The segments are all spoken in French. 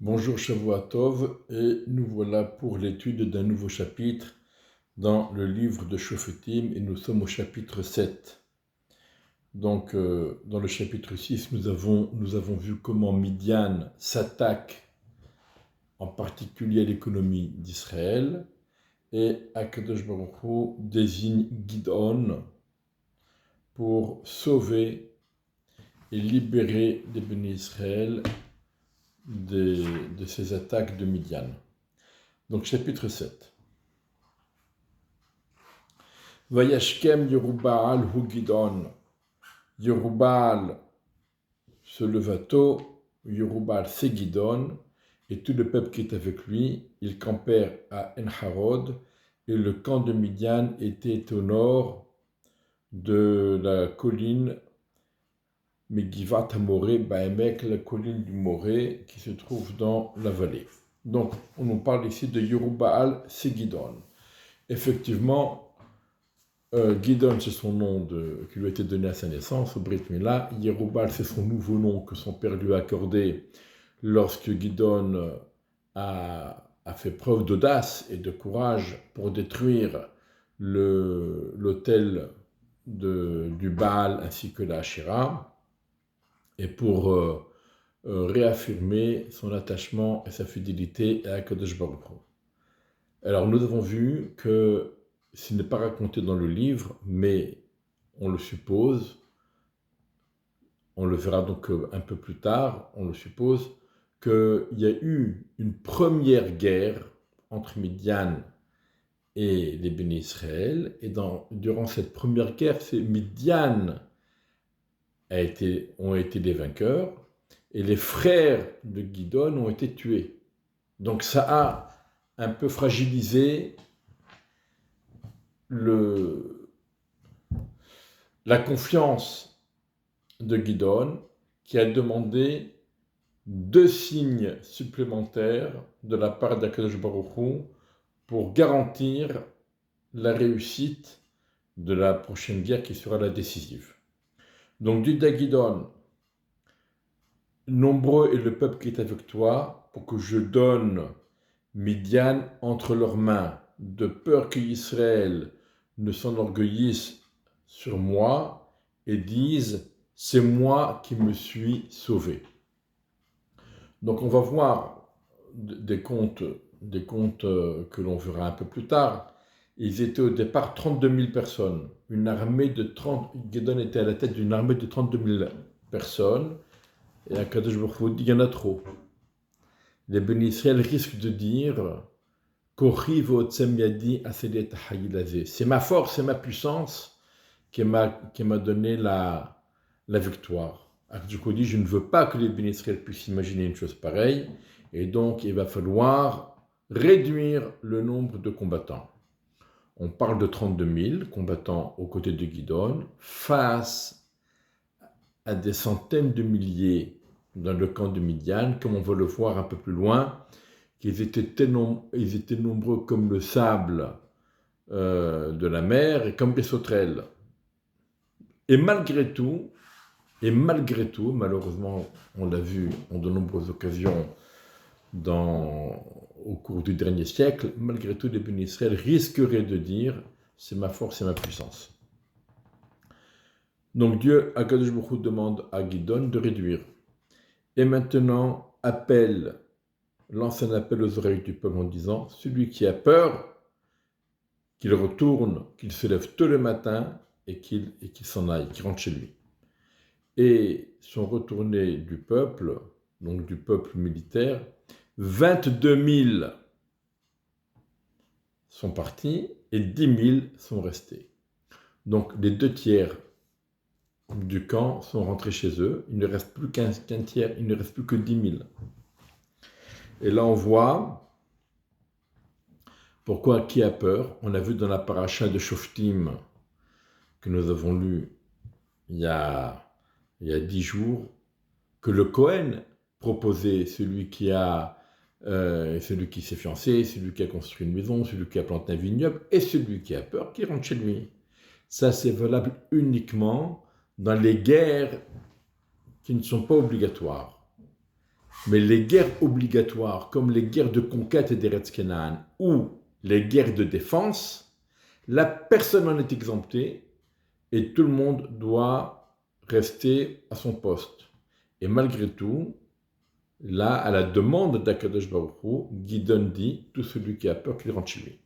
Bonjour Shavua Tov, et nous voilà pour l'étude d'un nouveau chapitre dans le livre de Shofetim, et nous sommes au chapitre 7. Donc, dans le chapitre 6, nous avons vu comment Midian s'attaque en particulier à l'économie d'Israël, et Akadosh Baruch Hu désigne Gidon pour sauver et libérer les bénis Israël de ces attaques de Midian. Donc, chapitre 7. Vayashkem Yerubal hu Gidon. Yerubal se leva tôt, Yerubal c'est Gidon, et tout le peuple qui est avec lui, ils campèrent à En-Harod, et le camp de Midian était au nord de la colline Megivat Moré Baemek, la colline du Moré, qui se trouve dans la vallée. Donc, on nous parle ici de Yerubal c'est Gidon. Effectivement, Gidon, c'est son nom qui lui a été donné à sa naissance, au Brit Mila. Yerubal, c'est son nouveau nom que son père lui a accordé lorsque Gidon a fait preuve d'audace et de courage pour détruire l'autel du Baal ainsi que la Asherah, et pour réaffirmer son attachement et sa fidélité à Akadosh Baruch Hu. Alors, nous avons vu que ce n'est pas raconté dans le livre, mais on le suppose, on le verra donc un peu plus tard, on le suppose, qu'il y a eu une première guerre entre Midian et les bénis Israël, et durant cette première guerre, Midian ont été les vainqueurs, et les frères de Gidon ont été tués. Donc ça a un peu fragilisé la confiance de Gidon, qui a demandé 2 signes supplémentaires de la part d'Akadosh Baruch Hu pour garantir la réussite de la prochaine guerre qui sera la décisive. Donc, dit à Gidon, nombreux est le peuple qui est avec toi pour que je donne Midian entre leurs mains, de peur qu'Israël ne s'enorgueillisse sur moi et dise « c'est moi qui me suis sauvé ». Donc on va voir des contes que l'on verra un peu plus tard. Ils étaient au départ 32 000 personnes. Gidon était à la tête d'une armée de 32 000 personnes. Et Akadosh Baruch Hu dit il y en a trop. Les bénis Israël risquent de dire c'est ma force, c'est ma puissance qui m'a donné la victoire. Akadosh Baruch Hu dit je ne veux pas que les bénis Israël puissent imaginer une chose pareille, et donc il va falloir réduire le nombre de combattants. On parle de 32 000 combattants aux côtés de Gidon face à des centaines de milliers dans le camp de Midian, comme on va le voir un peu plus loin, qu'ils étaient nombreux comme le sable de la mer et comme des sauterelles. Et malgré tout, malheureusement, on l'a vu en de nombreuses occasions au cours du dernier siècle, malgré tout, les bénis Israël risqueraient de dire « c'est ma force, c'est ma puissance ». Donc Dieu, Akadosh Baruch Hu, demande à Gidon de réduire. Et maintenant, lance un appel aux oreilles du peuple en disant « celui qui a peur, qu'il retourne, qu'il se lève tôt le matin et qu'il s'en aille, qu'il rentre chez lui ». Et sont retournés du peuple, donc du peuple militaire, 22 000 sont partis et 10 000 sont restés. Donc les 2 tiers du camp sont rentrés chez eux. Il ne reste plus qu'un tiers, il ne reste plus que 10 000. Et là on voit pourquoi qui a peur. On a vu dans la paracha de Shoftim que nous avons lu il y a 10 jours que le Kohen proposait celui qui s'est fiancé, celui qui a construit une maison, celui qui a planté un vignoble, et celui qui a peur, qui rentre chez lui. Ça, c'est valable uniquement dans les guerres qui ne sont pas obligatoires. Mais les guerres obligatoires, comme les guerres de conquête d'Eretz Canaan ou les guerres de défense, là, personne n'en est exempté et tout le monde doit rester à son poste. Et malgré tout, là, à la demande d'Akadosh Baruch Hu, Gidon dit, tout celui qui a peur qu'il rentre chez lui.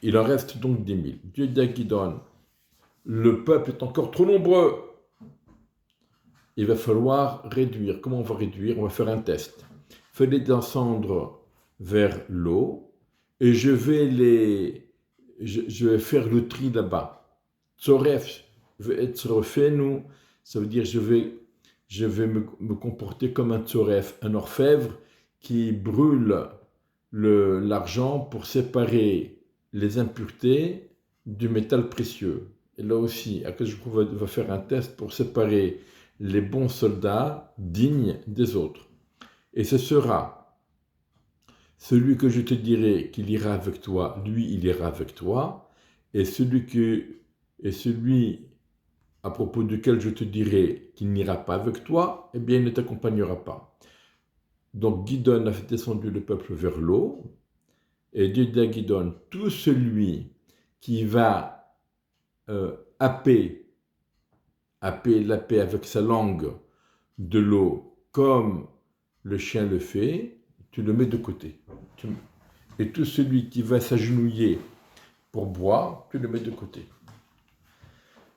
Il en reste donc 10 000. Dieu dit à Gidon, le peuple est encore trop nombreux. Il va falloir réduire. Comment on va réduire? On va faire un test. Fais-les descendre vers l'eau et je vais faire le tri là-bas. Tzoref, nous, ça veut dire je vais me comporter comme un tzoref, un orfèvre qui brûle l'argent pour séparer les impuretés du métal précieux. Et là aussi, Akadosh Baruch Hu va faire un test pour séparer les bons soldats dignes des autres. Et ce sera celui que je te dirai qu'il ira avec toi, lui il ira avec toi, et celui à propos duquel je te dirai qu'il n'ira pas avec toi, eh bien il ne t'accompagnera pas. Donc Gidon a fait descendre le peuple vers l'eau, et Dieu dit à Gidon, tout celui qui va happer avec sa langue de l'eau comme le chien le fait, tu le mets de côté. Et tout celui qui va s'agenouiller pour boire, tu le mets de côté.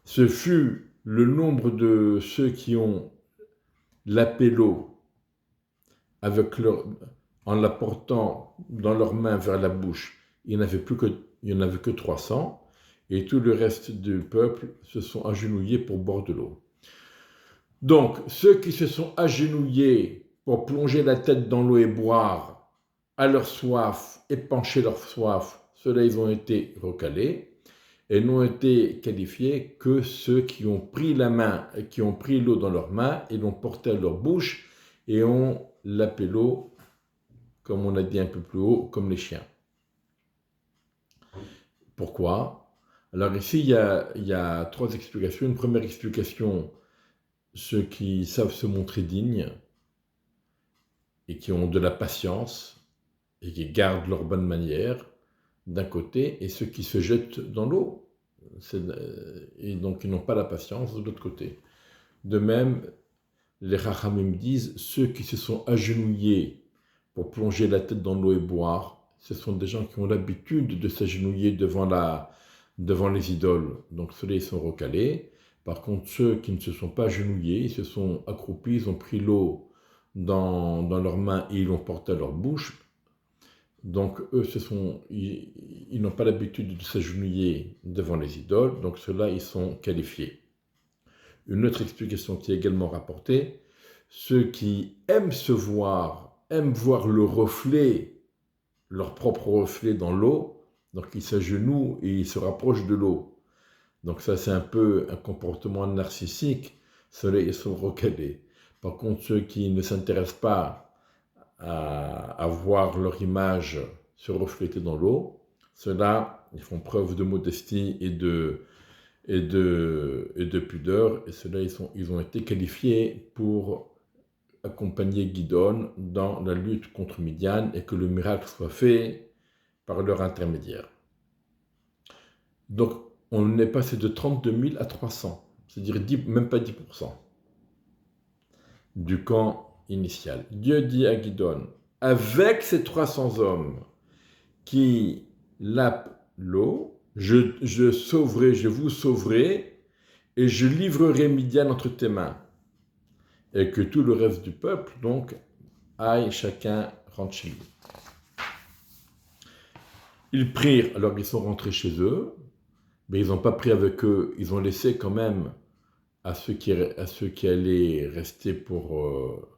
Ce fut le nombre de ceux qui ont lappé l'eau en la portant dans leurs mains vers la bouche. Il n'y en avait que 300. Et tout le reste du peuple se sont agenouillés pour boire de l'eau. Donc, ceux qui se sont agenouillés pour plonger la tête dans l'eau et boire à leur soif, épancher leur soif, ceux-là, ils ont été recalés et n'ont été qualifiés que ceux qui ont pris l'eau dans leurs mains et l'ont portée à leur bouche et ont lappé l'eau, comme on a dit un peu plus haut, comme les chiens. Pourquoi ? Alors ici, il y a 3 explications. Une première explication, ceux qui savent se montrer dignes et qui ont de la patience et qui gardent leur bonne manière d'un côté, et ceux qui se jettent dans l'eau et donc ils n'ont pas la patience de l'autre côté. De même, les Chachamim disent, ceux qui se sont agenouillés pour plonger la tête dans l'eau et boire, ce sont des gens qui ont l'habitude de s'agenouiller devant les idoles. Donc ceux-là, ils sont recalés. Par contre, ceux qui ne se sont pas agenouillés, ils se sont accroupis, ils ont pris l'eau dans leurs mains et ils l'ont portée à leur bouche. Donc eux, ils n'ont pas l'habitude de s'agenouiller devant les idoles. Donc ceux-là, ils sont qualifiés. Une autre explication qui est également rapportée, ceux qui aiment voir le reflet, leur propre reflet dans l'eau, donc ils s'agenouillent et ils se rapprochent de l'eau. Donc ça, c'est un peu un comportement narcissique. Ceux-là, ils sont recalés. Par contre, ceux qui ne s'intéressent pas à voir leur image se refléter dans l'eau, ceux-là, ils font preuve de modestie et de pudeur, et ceux-là, ils ont été qualifiés pour accompagner Gidon dans la lutte contre Midian et que le miracle soit fait par leur intermédiaire. Donc, on est passé de 32 000 à 300, c'est-à-dire même pas 10% du camp initial. Dieu dit à Gidon, avec ces 300 hommes qui lapent l'eau, je vous sauverai, et je livrerai Midian entre tes mains. Et que tout le reste du peuple, donc, aille chacun rentre chez lui. Ils prirent, alors ils sont rentrés chez eux, mais ils n'ont pas pris avec eux, ils ont laissé quand même à ceux qui allaient rester pour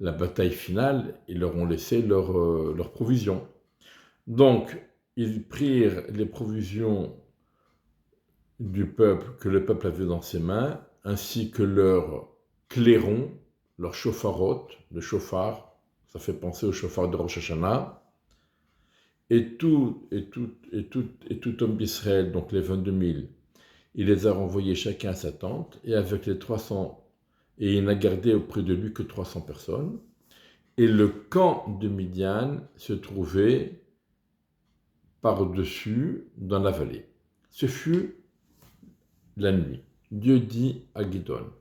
la bataille finale, ils leur ont laissé leurs provisions. Donc, ils prirent les provisions du peuple que le peuple avait dans ses mains, ainsi que leurs clairons, leurs chauffarot, le chauffard, ça fait penser au chauffard de Rosh Hashanah, et tout homme d'Israël, donc les 22 000, il les a renvoyés chacun à sa tente, et avec les 300 et il n'a gardé auprès de lui que 300 personnes. Et le camp de Midian se trouvait par-dessus dans la vallée. Ce fut la nuit. Dieu dit à Gidon,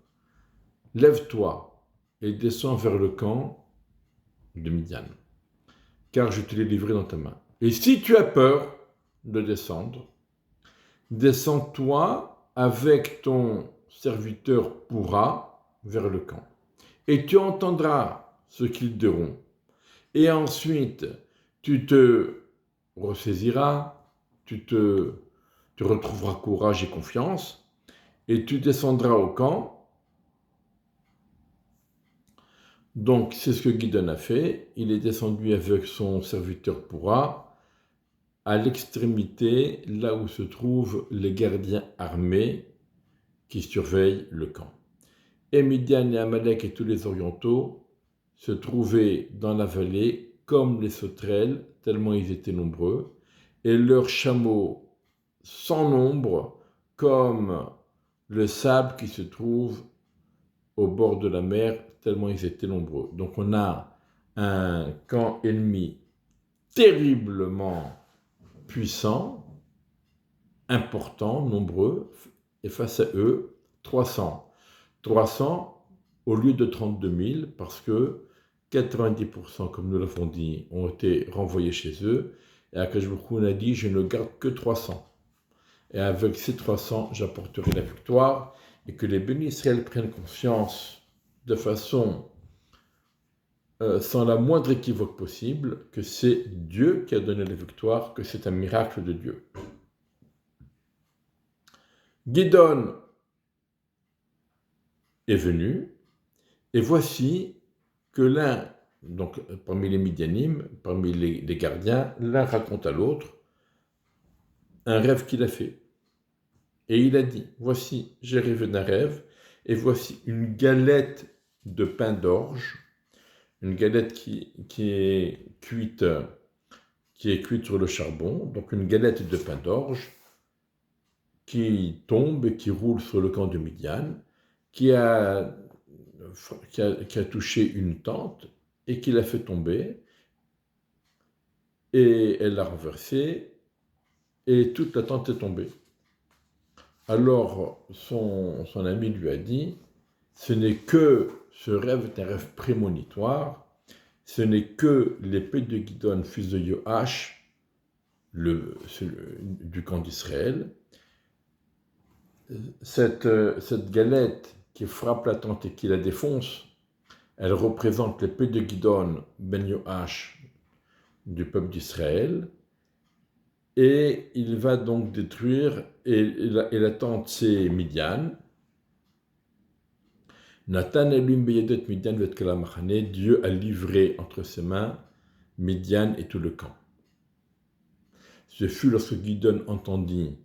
lève-toi et descends vers le camp de Midian, car je te l'ai livré dans ta main. Et si tu as peur de descendre, descends-toi avec ton serviteur Pourra vers le camp, et tu entendras ce qu'ils diront. Et ensuite, tu te ressaisiras, tu retrouveras courage et confiance, et tu descendras au camp. Donc, c'est ce que Gidon a fait. Il est descendu avec son serviteur Pourra à l'extrémité, là où se trouvent les gardiens armés qui surveillent le camp. Et Midian et Amalek et tous les orientaux se trouvaient dans la vallée comme les sauterelles, tellement ils étaient nombreux, et leurs chameaux sans nombre, comme le sable qui se trouve au bord de la mer, tellement ils étaient nombreux. Donc on a un camp ennemi terriblement puissant, important, nombreux, et face à eux, 300. 300 au lieu de 32 000, parce que 90%, comme nous l'avons dit, ont été renvoyés chez eux, et Akash Baruch Hu a dit, je ne garde que 300. Et avec ces 300, j'apporterai la victoire, et que les bénis Israël prennent conscience de façon sans la moindre équivoque possible, que c'est Dieu qui a donné la victoire, que c'est un miracle de Dieu. Gidon est venu, et voici que l'un, donc parmi les Midianim, parmi les gardiens, l'un raconte à l'autre un rêve qu'il a fait. Et il a dit, voici, j'ai rêvé d'un rêve, et voici une galette de pain d'orge, une galette qui est cuite sur le charbon, donc une galette de pain d'orge qui tombe et qui roule sur le camp de Midian, qui a touché une tente et qui l'a fait tomber, et elle l'a renversée, et toute la tente est tombée. Alors son ami lui a dit, ce rêve est un rêve prémonitoire, ce n'est que l'épée de Gidon, fils de Yoash, du camp d'Israël. Cette galette qui frappe la tente et qui la défonce, elle représente l'épée de Gidon, ben Yoash, du peuple d'Israël. Et il va donc détruire, et la tente c'est Midian. Nathan Elohim beyedet Midian vet kol hamachane, Dieu a livré entre ses mains Midian et tout le camp. Ce fut lorsque Gidon entendit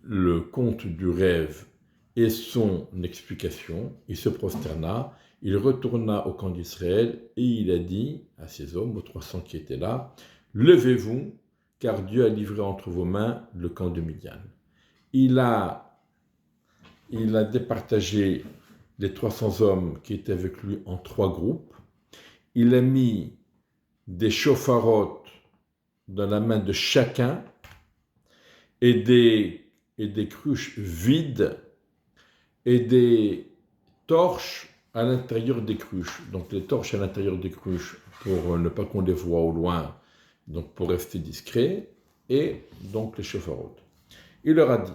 le conte du rêve et son explication, il se prosterna, il retourna au camp d'Israël et il a dit à ses hommes, aux 300 qui étaient là, levez-vous, car Dieu a livré entre vos mains le camp de Midian. Il a départagé les 300 hommes qui étaient avec lui en 3 groupes. Il a mis des chauffarottes dans la main de chacun et des cruches vides et des torches à l'intérieur des cruches. Donc les torches à l'intérieur des cruches pour ne pas qu'on les voie au loin, donc pour rester discret, et donc les chauffarottes. Il leur a dit,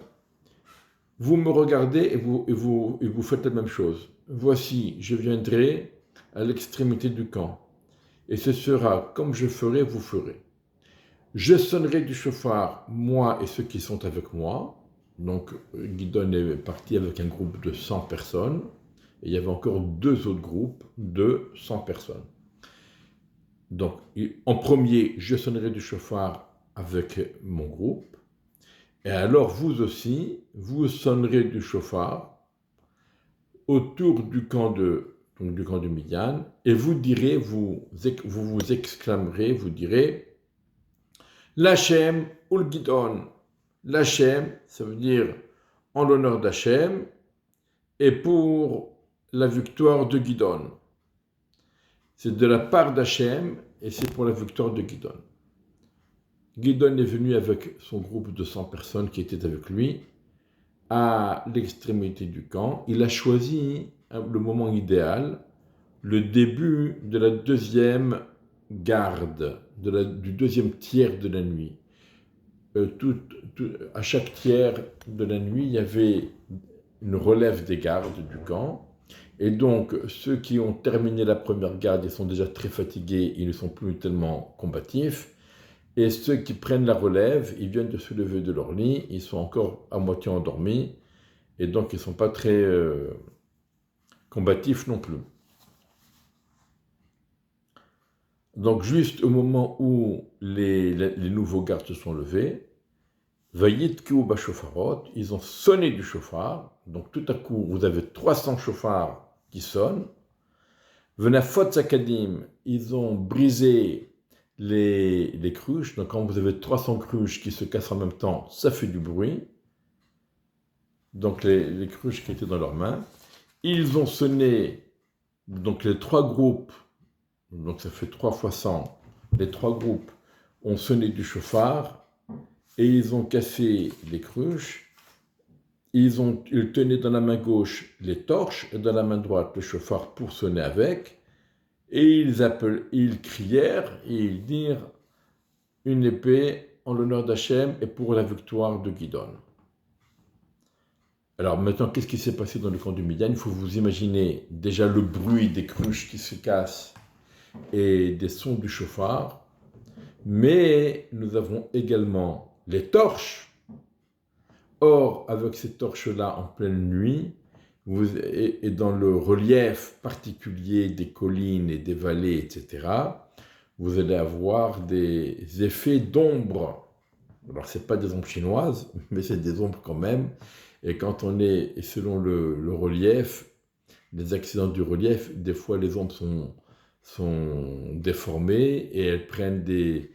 vous me regardez et vous faites la même chose. Voici, je viendrai à l'extrémité du camp, et ce sera comme je ferai, vous ferez. Je sonnerai du chauffard, moi et ceux qui sont avec moi. Donc Gidon est parti avec un groupe de 100 personnes, et il y avait encore 2 autres groupes de 100 personnes. Donc en premier, je sonnerai du chauffard avec mon groupe, et alors vous aussi, vous sonnerez du chauffard autour du camp de Midian, et vous direz, vous exclamerez, vous direz, L'Hachem ou le Gidon. L'Hachem, ça veut dire en l'honneur d'Hachem, et pour la victoire de Gidon. C'est de la part d'Hachem et c'est pour la victoire de Gidon. Gidon est venu avec son groupe de 100 personnes qui étaient avec lui à l'extrémité du camp. Il a choisi le moment idéal, le début de la deuxième garde, du deuxième tiers de la nuit. À chaque tiers de la nuit, il y avait une relève des gardes du camp. Et donc, ceux qui ont terminé la première garde, ils sont déjà très fatigués, ils ne sont plus tellement combatifs. Et ceux qui prennent la relève, ils viennent de se lever de leur lit, ils sont encore à moitié endormis, et donc ils ne sont pas très combatifs non plus. Donc, juste au moment où les nouveaux gardes se sont levés, Vayitku bashofarot, ils ont sonné du chauffard, donc tout à coup, vous avez 300 chauffards qui sonnent. Venafot Sakadim, ils ont brisé les cruches, donc quand vous avez 300 cruches qui se cassent en même temps, ça fait du bruit. Donc les cruches qui étaient dans leurs mains. Ils ont sonné, donc les trois groupes, donc ça fait 3 fois 100, les trois groupes ont sonné du chauffard et ils ont cassé les cruches. Ils tenaient dans la main gauche les torches et dans la main droite le chauffard pour sonner avec. Et ils crièrent et ils dirent une épée en l'honneur d'Hachem et pour la victoire de Gidon. Alors maintenant, qu'est-ce qui s'est passé dans le camp du Midian? Il faut vous imaginer déjà le bruit des cruches qui se cassent et des sons du chauffard. Mais nous avons également les torches. Or, avec ces torches-là en pleine nuit, et dans le relief particulier des collines et des vallées, etc., vous allez avoir des effets d'ombre. Alors, ce n'est pas des ombres chinoises, mais c'est des ombres quand même. Et quand on est, selon le relief, les accidents du relief, des fois les ombres sont déformées et elles prennent des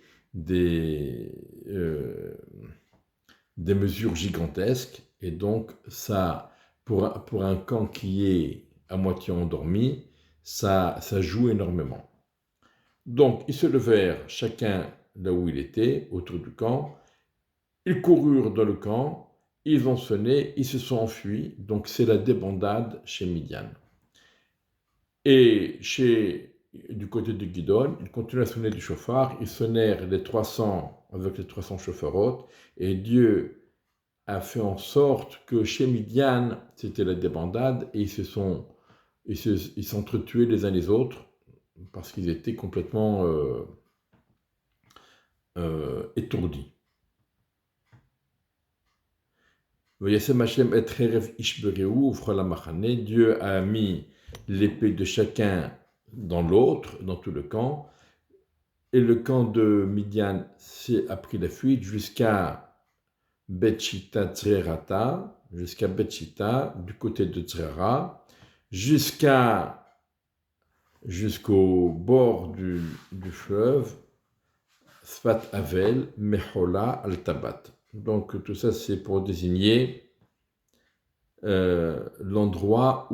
mesures gigantesques. Et donc, ça, pour un camp qui est à moitié endormi, ça joue énormément. Donc, ils se levèrent chacun là où il était, autour du camp. Ils coururent dans le camp, ils ont sonné, ils se sont enfuis. Donc, c'est la débandade chez Midian. Et du côté de Gidon, ils continuaient à sonner du chauffard. Ils sonnèrent les 300 avec les 300 chauffarotes. Et Dieu a fait en sorte que chez Midian, c'était la débandade. Et ils s'entretuaient les uns les autres parce qu'ils étaient complètement étourdis. Dieu a mis l'épée de chacun dans l'autre, dans tout le camp, et le camp de Midian a pris la fuite jusqu'à Bet-Shita Tzrerata, jusqu'à Bet-Shita, du côté de Tzrera, jusqu'au bord du fleuve, Sfat Avel, Mehola, Al-Tabat. Donc tout ça c'est pour désigner l'endroit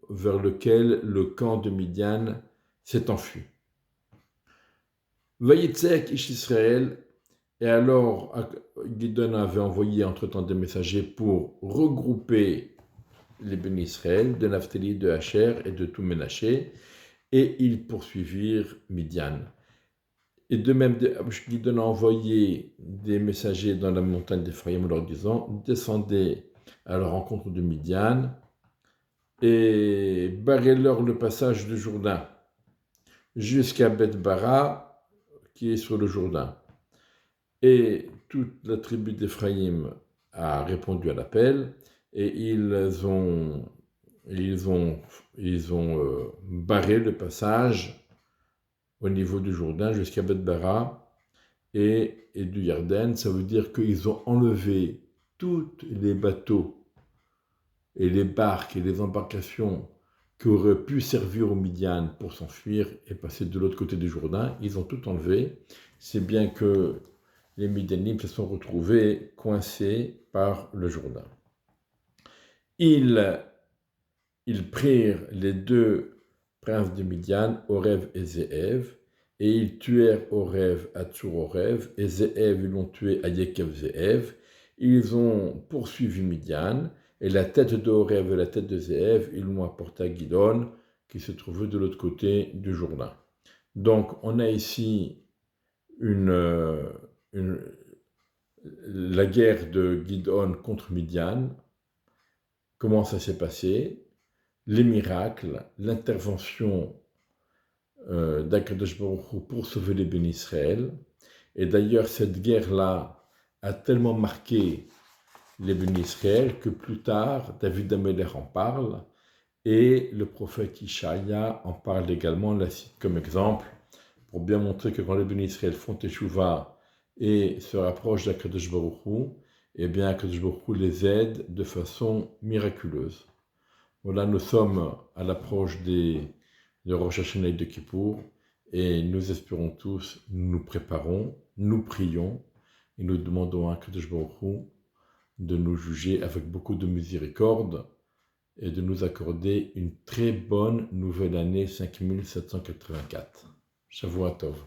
vers lequel le camp de Midian s'est enfui. Vayitzek Ish Israël, et alors Gidon avait envoyé entre-temps des messagers pour regrouper les bénis Israël de Naphtali, de Asher et de tout Ménaché, et ils poursuivirent Midian. Et de même, Gidon a envoyé des messagers dans la montagne d'Ephraïm en leur disant « Descendez à la rencontre de Midian et barrez-leur le passage du Jourdain jusqu'à Beth-Bara qui est sur le Jourdain. » Et toute la tribu d'Ephraïm a répondu à l'appel et ils ont barré le passage au niveau du Jourdain jusqu'à Beth-Bara et du Yarden. Ça veut dire qu'ils ont enlevé tous les bateaux et les barques et les embarcations qui auraient pu servir aux Midian pour s'enfuir et passer de l'autre côté du Jourdain. Ils ont tout enlevé. C'est bien que les Midianim se sont retrouvés coincés par le Jourdain. Ils ils prirent les deux princes de Midian, Orev et Zéev, et ils tuèrent Orev à Tsour-Orev, et Zéev, ils l'ont tué à Yekev-Zéev. Ils ont poursuivi Midian, et la tête d'Orev et la tête de Zéev, ils l'ont apporté à Gidon, qui se trouvait de l'autre côté du Jourdain. Donc, on a ici la guerre de Gidon contre Midian. Comment ça s'est passé? Les miracles, l'intervention d'Akadosh Baruch Hu pour sauver les bénis Israël. Et d'ailleurs, cette guerre-là a tellement marqué les bénis Israël que plus tard, David Ameler en parle et le prophète Ishaïa en parle également, la cite comme exemple, pour bien montrer que quand les bénis Israël font teshuva et se rapprochent d'Akadosh Baruch Hu, eh bien Akadosh Baruch Hu les aide de façon miraculeuse. Voilà, nous sommes à l'approche de Rosh Hashanah et de Kippour, et nous espérons tous, nous nous préparons, nous prions, et nous demandons à Kadosh Baruch Hu de nous juger avec beaucoup de miséricorde, et de nous accorder une très bonne nouvelle année 5784. Shavua Tov.